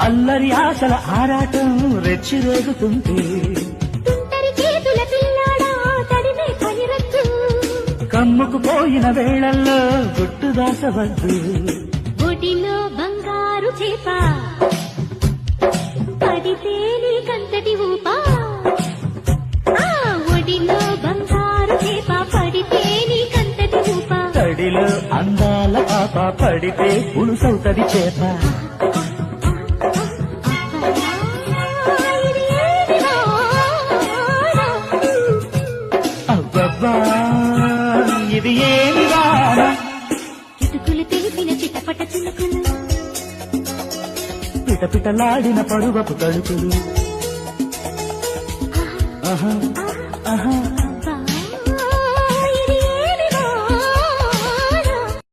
అల్లరి ఆశల ఆరాటం రెచ్చిరేగుతుంటే తుంటరి చేతుల పిల్లాడా తడిమే పనిరద్దు కమ్ముకు పోయిన వేళల్లో గుట్టు దాసవద్దు ఒడిలో బంగారు చేప పడితే నీకంతటి ఊపా ఒడిలో బంగారు చేప పడితే నీకంతటి ఊపా తడిలో అందాల పాప పడితే పులుసవుతది చేప ఇది ఏది వాన? అబ్బబ్బా ఇది ఏమి వాన చిటుకులు తెలిపిన చిటపట చిలుకులు పిటపిటలాడిన పరువపు తడుకులు ఆహా ఆహా